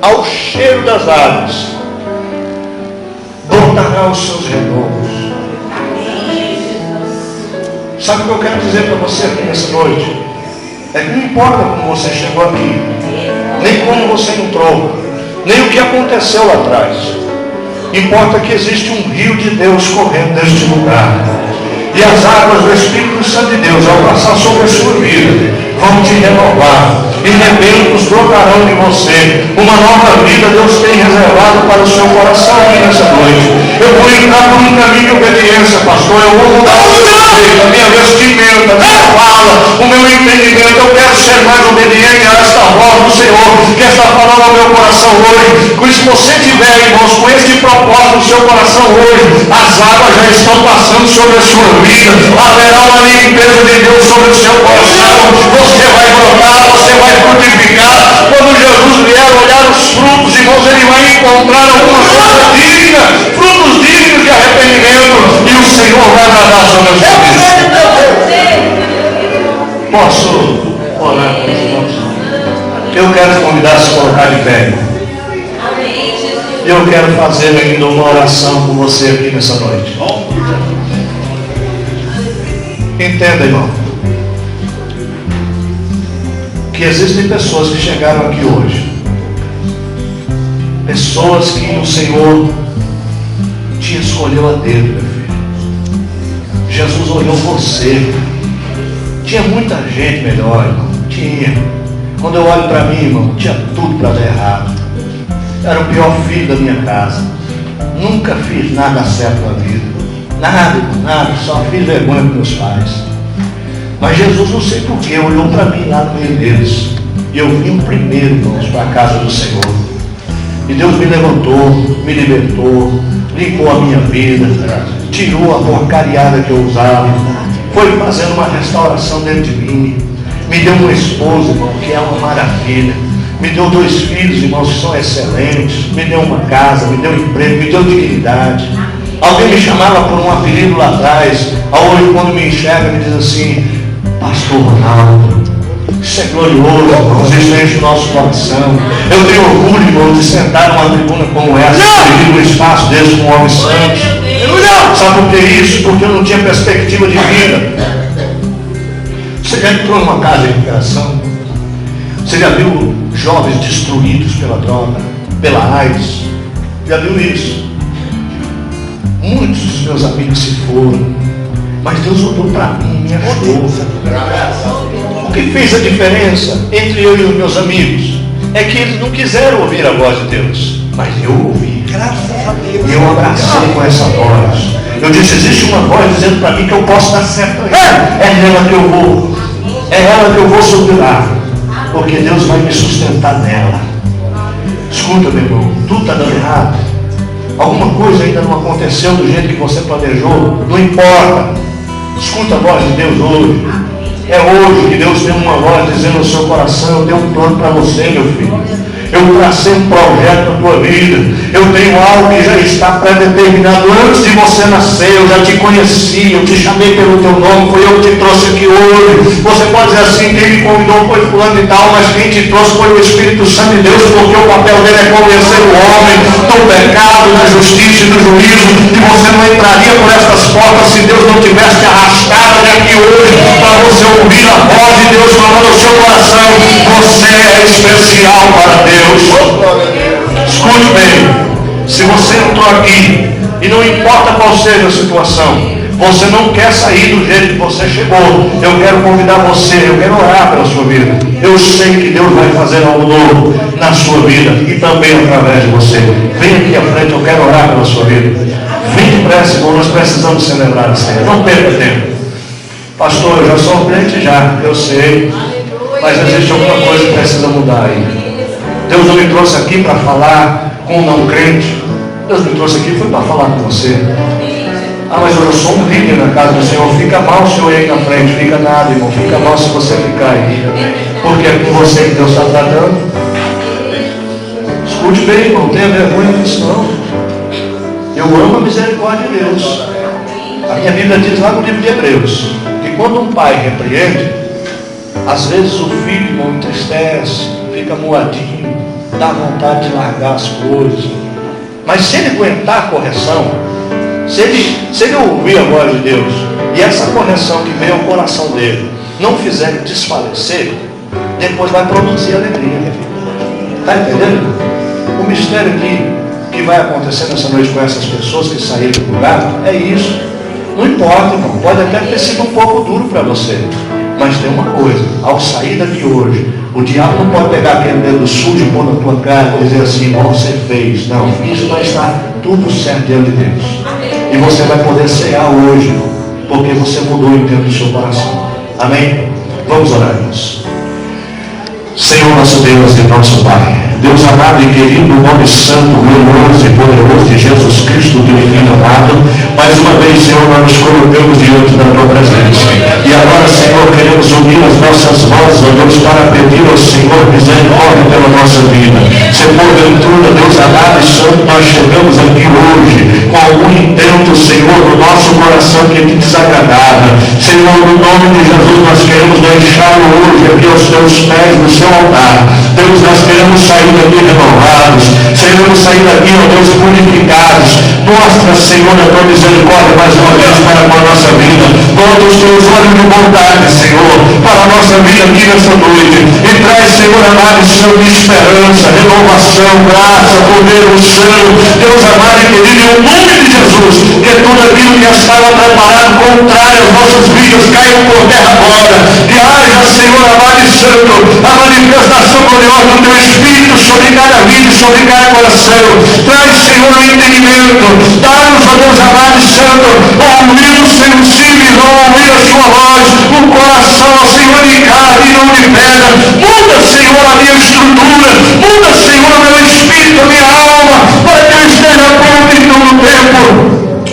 ao cheiro das árvores brotará os seus renovos. Sabe o que eu quero dizer para você aqui nessa noite? É que não importa como você chegou aqui, nem como você entrou, nem o que aconteceu lá atrás. Importa que existe um rio de Deus correndo neste lugar. E as águas do Espírito Santo de Deus, ao passar sobre a sua vida, vão te renovar. E rebentos brotarão de você. Uma nova vida Deus tem reservado para o seu coração aqui nessa noite. Eu vou entrar por um caminho de obediência, pastor. Eu vou mudar o meu jeito, a minha vestimenta, a minha fala, o meu entendimento. Eu quero ser mais obediente a esta voz do Senhor que está falando ao meu coração hoje. Por isso, se você tiver, irmãos, com este propósito no seu coração hoje, as águas já estão passando sobre a sua vida. Haverá uma limpeza de Deus sobre o seu coração. Você vai brotar, você vai frutificar. Quando Jesus vier olhar os frutos, irmãos, ele vai encontrar alguma coisa digna, frutos dignos de arrependimento, e o Senhor vai agradar sobre a sua vida. Posso orar com os irmãos? Eu quero te convidar a se colocar de pé. E eu quero fazer ainda uma oração com você aqui nessa noite. Entenda, irmão, que existem pessoas que chegaram aqui hoje, pessoas que o Senhor te escolheu a dedo, meu filho. Jesus olhou você. Tinha muita gente melhor, irmão. Tinha. Quando eu olho para mim, irmão, tinha tudo para dar errado. Era o pior filho da minha casa. Nunca fiz nada certo na vida. Nada, irmão, nada. Só fiz vergonha com meus pais. Mas Jesus, não sei porquê, olhou para mim lá no meio deles. E eu vim primeiro, irmãos, para a casa do Senhor. E Deus me levantou, me libertou, limpou a minha vida, tirou a porcariada que eu usava, foi fazendo uma restauração dentro de mim. Me deu uma esposa, irmão, que é uma maravilha. Me deu 2 filhos, irmãos, que são excelentes. Me deu uma casa, me deu emprego, me deu dignidade. Alguém me chamava por um apelido lá atrás. Hoje, quando me enxerga, me diz assim: Pastor Ronaldo. Isso é glorioso, irmãos. Isso enche o nosso coração. Eu tenho orgulho, irmão, de sentar numa tribuna como essa, dividir um espaço desse com um homem santo. Sabe por que isso? Porque eu não tinha perspectiva de vida. Você já entrou numa casa de recuperação? Você já viu jovens destruídos pela droga, pela AIDS? Já viu isso? Muitos dos meus amigos se foram, mas Deus olhou para mim e me ajudou. O que fez a diferença entre eu e os meus amigos é que eles não quiseram ouvir a voz de Deus, mas eu ouvi. Graças a Deus. E eu abracei com essa voz. Eu disse, existe uma voz dizendo para mim que eu posso dar certo. É nela que eu vou. É ela que eu vou superar. Porque Deus vai me sustentar nela. Escuta, meu irmão, tudo está dando errado. Alguma coisa ainda não aconteceu do jeito que você planejou. Não importa. Escuta a voz de Deus hoje. É hoje que Deus tem uma voz dizendo no seu coração, eu tenho um plano para você, meu filho. Eu tracei um projeto na tua vida. Eu tenho algo que já está pré-determinado antes de você nascer. Eu já te conheci, eu te chamei pelo teu nome, foi eu que te trouxe aqui hoje. Você pode dizer assim, quem me convidou foi fulano e tal, mas quem te trouxe foi o Espírito Santo de Deus, porque o papel dele é convencer o homem do pecado, da justiça e do juízo. E você não entraria por essas portas se Deus não tivesse te arrastado aqui hoje para você ouvir a voz de Deus falando no seu coração. Você é especial para Deus. Escute bem, se você entrou aqui e não importa qual seja a situação, você não quer sair do jeito que você chegou, eu quero convidar você, eu quero orar pela sua vida. Eu sei que Deus vai fazer algo novo na sua vida e também através de você. Vem aqui à frente, eu quero orar pela sua vida. Vem depressa, irmão, nós precisamos celebrar a ceia. Não perca tempo. Pastor, eu já sou crente já, eu sei, mas existe alguma coisa que precisa mudar aí. Deus não me trouxe aqui para falar com um não crente. Deus me trouxe aqui foi para falar com você. Ah, mas eu sou um líder na casa do Senhor. Fica mal se eu ir aí na frente. Fica nada, irmão. Fica mal se você ficar aí. Porque é com você que Deus está tratando. Escute bem, irmão. Não tenha vergonha disso não. Eu amo a misericórdia de Deus. A minha Bíblia diz lá no livro de Hebreus que quando um pai repreende, às vezes o filho, irmão, entristece, fica moadinho, dá vontade de largar as coisas. Mas se ele aguentar a correção, se ele ouvir a voz de Deus, e essa correção que vem ao coração dele não fizer ele desfalecer, depois vai produzir alegria. Está entendendo? O mistério aqui que vai acontecer nessa noite com essas pessoas que saíram do lugar é isso. Não importa, irmão, pode até ter sido um pouco duro para você, mas tem uma coisa, ao sair daqui hoje, o diabo não pode pegar aquele dedo sujo e pôr na tua cara e dizer assim, igual você fez. Não, isso vai estar tudo certo diante de Deus. E você vai poder cear hoje, porque você mudou o intento do seu coração. Amém? Vamos orar, irmãos. Senhor nosso Deus e nosso Pai, Deus amado e querido, no nome santo, glorioso e poderoso de Jesus Cristo, teu filho amado, mais uma vez, Senhor, nós nos colocamos diante da tua presença. E agora, Senhor, queremos unir as nossas vozes, ó Deus, para pedir ao Senhor misericórdia pela nossa vida. Se porventura, Deus amado e santo, nós chegamos aqui hoje com algum intento, Senhor, no nosso coração que te desagradava. Senhor, no nome de Jesus, nós queremos deixá-lo hoje aqui aos teus pés, no seu altar. Deus, nós queremos sair daqui renovados, queremos sair daqui, ó Deus, purificados. Mostra, Senhor, a tua misericórdia mais uma vez para com a nossa vida. Volta os teus olhos de bondade, Senhor, para a nossa vida aqui nessa noite. E traz, Senhor amado, Senhor, de esperança, renovação, graça, poder, unção. Deus amado e querido, em nome de Jesus, que tudo aquilo que estava preparado contrário às nossas vidas caia por terra agora. Que haja, Senhor amado e santo, a manifestação gloriosa do teu Espírito sobre cada vida e sobre cada coração. Traz, Senhor, o entendimento. Dá-nos, ó Deus amado e santo, ouvidos sensíveis ao ouvir a sua voz, um coração, Senhor, de carne e não de pedra. Muda, Senhor, a minha estrutura. Muda, Senhor, o meu espírito, a minha alma, para que eu esteja pronto em todo o tempo.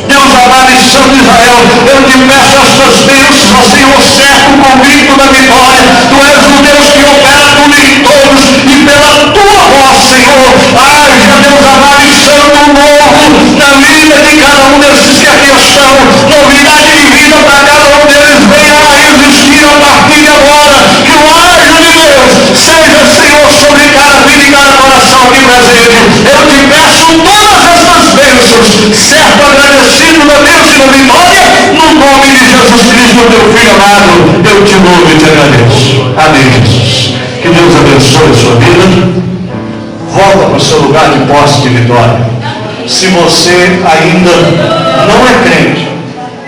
Deus amado e santo de Israel, eu te peço estas bênçãos, ó Senhor, certo, convicto da vitória. Tu és o Deus que opera tudo em todos, e pela tua voz, Senhor, haja, Deus amado e santo, novo na vida de cada um desses que aqui estão, novidade de vida para cada um deles, venha a existir a partir de agora. Que o anjo de Deus seja, Senhor, sobre cada vida e cada coração aqui presente. Eu te peço todas estas bênçãos, certo, agradecido da bênção e da vitória, no nome de Jesus Cristo, teu Filho amado, eu te louvo e te agradeço. Amém, Jesus. Que Deus abençoe a sua vida. Volta para o seu lugar de posse de vitória. Se você ainda não é crente,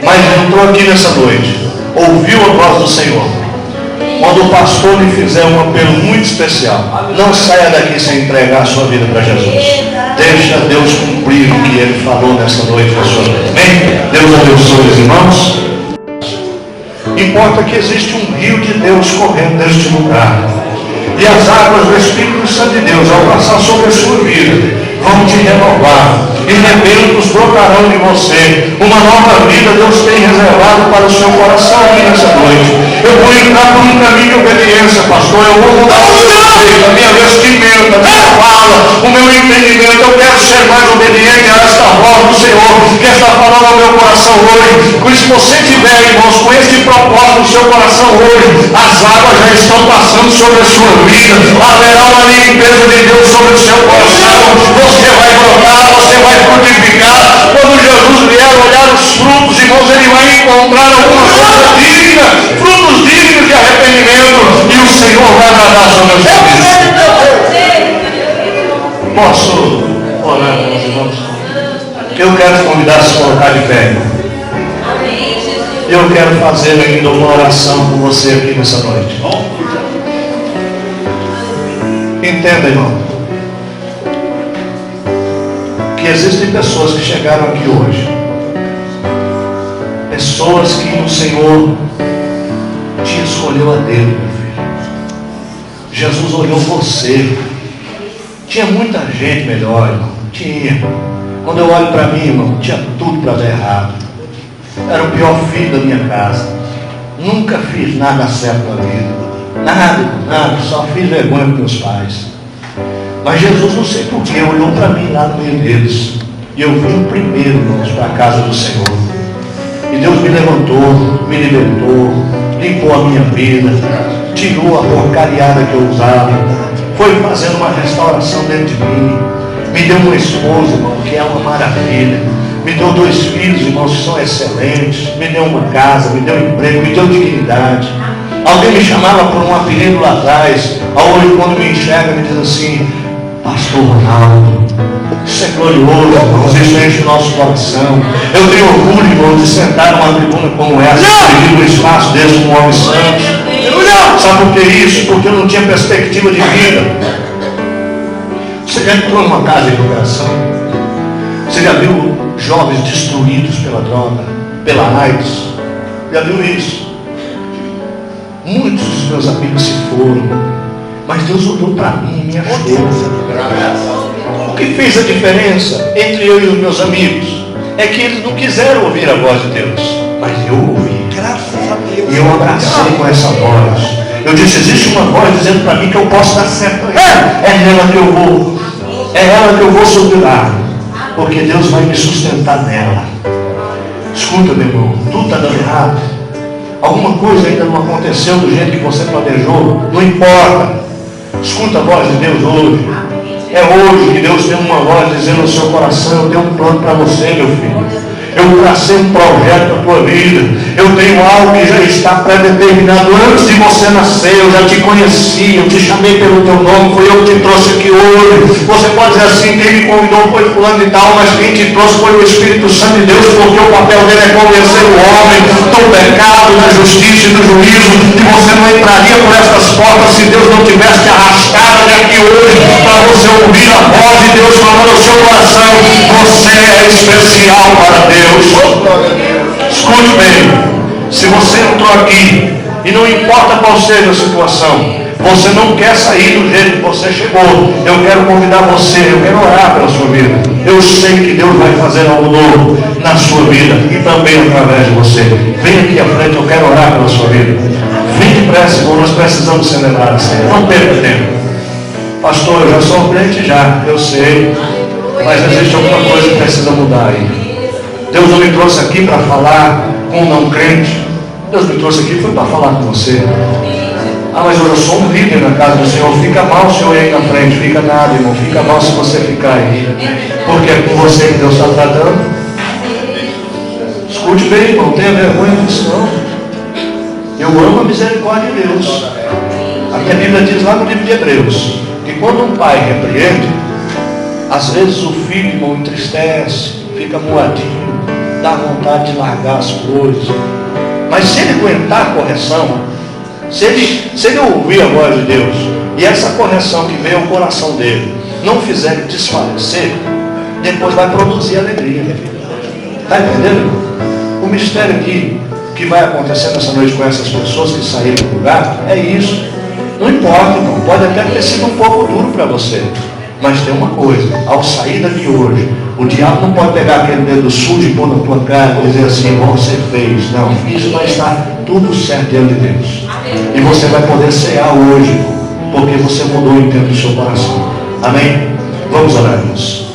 mas entrou aqui nessa noite, ouviu a voz do Senhor, Quando o pastor lhe fizer um apelo muito especial, não saia daqui sem entregar a sua vida para Jesus. Deixa Deus cumprir o que Ele falou nessa noite na sua vida. Amém? Deus abençoe os irmãos. Importa que existe um rio de Deus correndo neste lugar. E as águas do Espírito Santo de Deus, ao passar sobre a sua vida, vão te renovar. E rebentos brotarão de você. Uma nova vida Deus tem reservado para o seu coração aqui nessa noite. Eu vou entrar por um caminho de obediência, pastor. Eu vou mudar o meu jeito, a minha vestimenta, a minha fala, o meu entendimento. Eu quero ser mais obediente a esta voz do Senhor que está falando ao meu coração hoje. Pois se você tiver, irmãos, com este propósito no seu coração hoje, as águas já estão passando sobre a sua vida. Haverá uma limpeza de Deus sobre o seu coração. Você vai brotar, você vai frutificar. Quando Jesus vier olhar os frutos, irmãos, Ele vai encontrar alguma coisa digna, frutos dignos de arrependimento, e o Senhor vai agradar sobre os seus filhos. Posso orar, meus irmãos? Eu quero te convidar a se colocar de pé. Eu quero fazer ainda uma oração com você aqui nessa noite. Entenda, irmão, que existem pessoas que chegaram aqui hoje, pessoas que o Senhor te escolheu a dedo, meu filho. Jesus olhou você. Tinha muita gente melhor, irmão. Tinha. Quando eu olho para mim, irmão, tinha tudo para dar errado. Era o pior filho da minha casa. Nunca fiz nada certo na vida. Nada. Só fiz vergonha para meus pais. Mas Jesus, não sei porquê, olhou para mim lá no meio deles. E eu vim primeiro, irmãos, para a casa do Senhor. E Deus me levantou, me libertou, limpou a minha vida, tirou a porcariada que eu usava, foi fazendo uma restauração dentro de mim. Me deu uma esposa, irmão, que é uma maravilha. Me deu 2 filhos, irmãos, que são excelentes. Me deu uma casa, me deu emprego, me deu dignidade. Alguém me chamava por um apelido lá atrás. Hoje, quando me enxerga, me diz assim: Pastor Ronaldo. Isso é glorioso, irmãos. Isso enche o nosso coração. Eu tenho orgulho, irmãos, de sentar numa tribuna como essa, dividir um espaço desse com um homem santo. Sabe por que isso? Porque eu não tinha perspectiva de vida. Você já entrou numa casa de recuperação? Você já viu jovens destruídos pela droga, pela AIDS? Já viu isso? Muitos dos meus amigos se foram, mas Deus olhou para mim e me achou. O que fez a diferença entre eu e os meus amigos é que eles não quiseram ouvir a voz de Deus, mas eu ouvi. E eu abracei com essa voz. Eu disse: existe uma voz dizendo para mim que eu posso dar certo. É nela que eu vou. É ela que eu vou segurar, porque Deus vai me sustentar nela. Escuta, meu irmão, tudo está dando errado. Alguma coisa ainda não aconteceu do jeito que você planejou. Não importa. Escuta a voz de Deus hoje. É hoje que Deus tem uma voz dizendo no seu coração: eu tenho um plano para você, meu filho. Eu tracei um projeto para a tua vida. Eu tenho algo que já está pré-determinado antes de você nascer. Eu já te conheci, eu te chamei pelo teu nome, foi eu que te trouxe aqui hoje. Você pode dizer assim: quem me convidou foi fulano e tal, mas quem te trouxe foi o Espírito Santo de Deus, porque o papel dele é convencer o homem do pecado, da justiça e do juízo. E você não entraria por essas portas se Deus não tivesse te arrastado aqui hoje para você ouvir a voz de Deus falando ao seu coração: você é especial para Deus. Escute bem, se você entrou aqui e não importa qual seja a situação, você não quer sair do jeito que você chegou, eu quero convidar você, eu quero orar pela sua vida. Eu sei que Deus vai fazer algo novo na sua vida e também através de você. Vem aqui à frente, eu quero orar pela sua vida. Vem depressa, irmão, nós precisamos celebrar assim. Não perca tempo. Pastor, eu já sou crente já, eu sei, mas existe alguma coisa que precisa mudar aí. Deus não me trouxe aqui para falar com um não crente. Deus me trouxe aqui foi para falar com você. Ah, mas eu já sou um líder na casa do Senhor. Fica mal o Senhor aí na frente. Fica nada, irmão. Fica mal se você ficar aí. Porque é com você que Deus está tratando. Escute bem, irmão. Não tenha vergonha disso não. Eu amo a misericórdia de Deus. A minha Bíblia diz lá no livro de Hebreus que quando um pai repreende, às vezes o filho, irmão, entristece, fica moadinho, dá vontade de largar as coisas. Mas se ele aguentar a correção, Se ele ouvir a voz de Deus e essa correção que veio ao coração dele não fizer ele desfalecer, depois vai produzir alegria. Está entendendo? O mistério aqui que vai acontecer nessa noite com essas pessoas que saíram do lugar é isso. Não importa, irmão, pode até ter sido um pouco duro para você, mas tem uma coisa: ao sair daqui hoje, o diabo não pode pegar aquele dedo sujo e pôr na tua cara e dizer assim, igual você fez. Não, isso vai estar tudo certo diante de Deus. E você vai poder cear hoje, porque você mudou o intento do seu coração. Amém? Vamos orar, irmãos.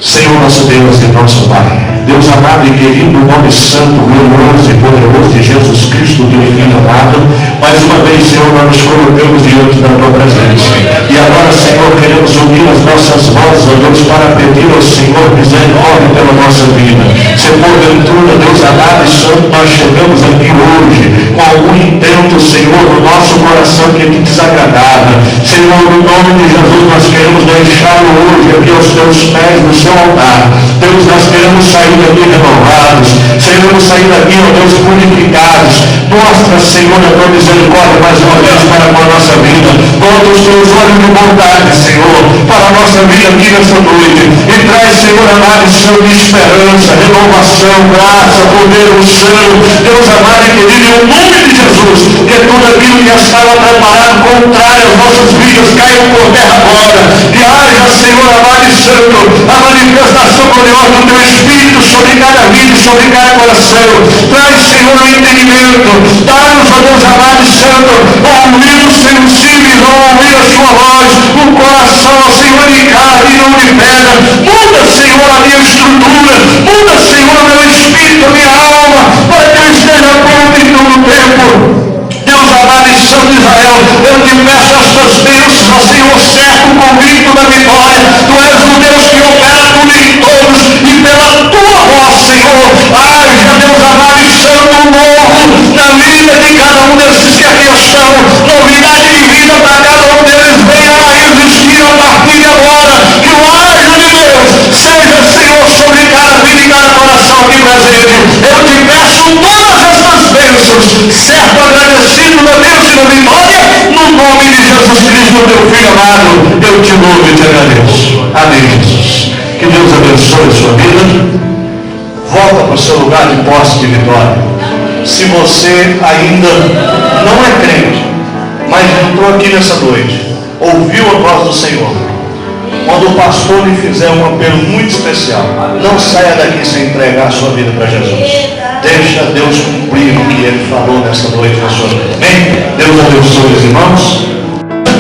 Senhor nosso Deus e nosso Pai, Deus amado e querido, no nome santo, glorioso e poderoso de Jesus Cristo, teu Filho amado, mais uma vez, Senhor, nós nos colocamos diante da tua presença. E agora, Senhor, queremos unir as nossas vozes, ó Deus, para pedir ao Senhor misericórdia pela nossa vida. Se porventura, Deus amado e santo, nós chegamos aqui hoje com algum intento, Senhor, no nosso coração que te desagradava, Senhor, no nome de Jesus, nós queremos deixá-lo hoje aqui aos teus pés no seu altar. Deus, nós queremos sair daqui renovados, queremos sair daqui, ó Deus, purificados. Mostra, Senhor, a tua misericórdia mais uma vez para com a nossa vida. Volta os teus olhos de bondade, Senhor, para a nossa vida aqui nessa noite. E traz, Senhor amado, Senhor, de esperança, renovação, graça, poder, unção. Deus amado e querido, em nome de Jesus, que tudo aquilo que estava preparado contrário às nossas vidas caia por terra agora. Que haja, Senhor amado e santo, a manifestação gloriosa do teu Espírito sobre cada vida, sobre cada coração. Traz, Senhor, o entendimento. Dá-nos, ó Deus amado e santo, ouvidos sensíveis ao ouvir a sua voz, um coração, Senhor, de carne e não de pedra. Muda, Senhor, a minha estrutura, muda, Senhor, o meu espírito, a minha alma, para que eu esteja pronto em todo o tempo. Deus amado e santo de Israel, eu te peço estas bênçãos, ó Senhor, certo, convicto da vitória. Tu és o Deus que opera tudo em todos, e pela tua voz, Senhor, haja, Deus amado e santo, novo na vida de cada um desses que aqui estão, novidade de vida para cada um deles, venha a existir a partir de agora. Que o anjo de Deus seja, Senhor, sobre cada vida e cada coração aqui presente. Eu te peço todas estas bênçãos, certo, agradecido na Deus e na vitória, no nome de Jesus Cristo, teu Filho amado. Eu te louvo e te agradeço. Amém, Jesus. Que Deus abençoe a sua vida. Volta para o seu lugar de posse de vitória. Se você ainda não é crente, mas entrou aqui nessa noite, ouviu a voz do Senhor, quando o pastor lhe fizer um apelo muito especial, não saia daqui sem entregar a sua vida para Jesus. Deixa Deus cumprir o que Ele falou nessa noite na sua vida. Amém? Deus abençoe os irmãos.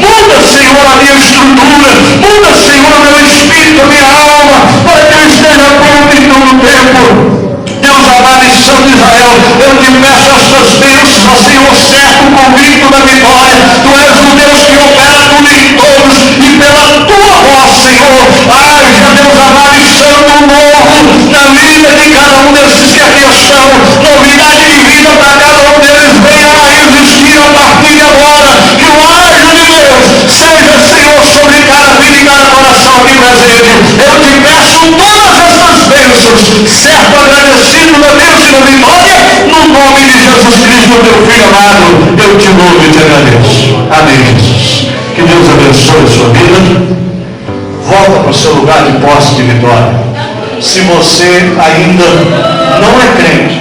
Muda, Senhor, a minha estrutura, muda, Senhor, o meu espírito, a minha alma, para que eu esteja pronto em todo o tempo. Deus amado e santo de Israel, eu te peço estas bênçãos, ó Senhor, certo, convicto da vitória. Tu és o Deus que opera tudo em todos, e pela tua voz, Senhor, haja, Deus amado e santo, novo na vida de cada um desses que aqui estão, novidade de vida para cada um deles, venha a existir a partir de agora. Que o anjo de Deus seja, Senhor, sobre cada vida e cada coração aqui presente. Eu te peço todas estas bênçãos, certo, agradecido na Deus e na vitória, no nome de Jesus Cristo, teu Filho amado. Eu te louvo e te agradeço. Amém, Jesus. Que Deus abençoe a sua vida. Volta para o seu lugar de posse de vitória. Se você ainda não é crente,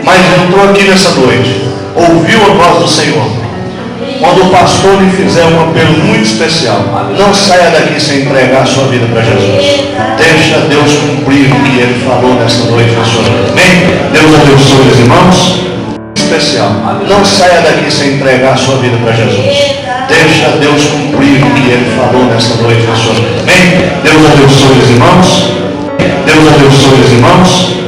mas entrou aqui nessa noite, ouviu a voz do Senhor, quando o pastor lhe fizer um apelo muito especial, não saia daqui sem entregar a sua vida para Jesus. Deixa Deus cumprir o que Ele falou nessa noite na sua vida. Amém? Deus abençoe os irmãos. Especial. Não saia daqui sem entregar a sua vida para Jesus. Deixa Deus cumprir o que Ele falou nessa noite na sua vida. Amém? Deus abençoe os irmãos. Deus abençoe os irmãos.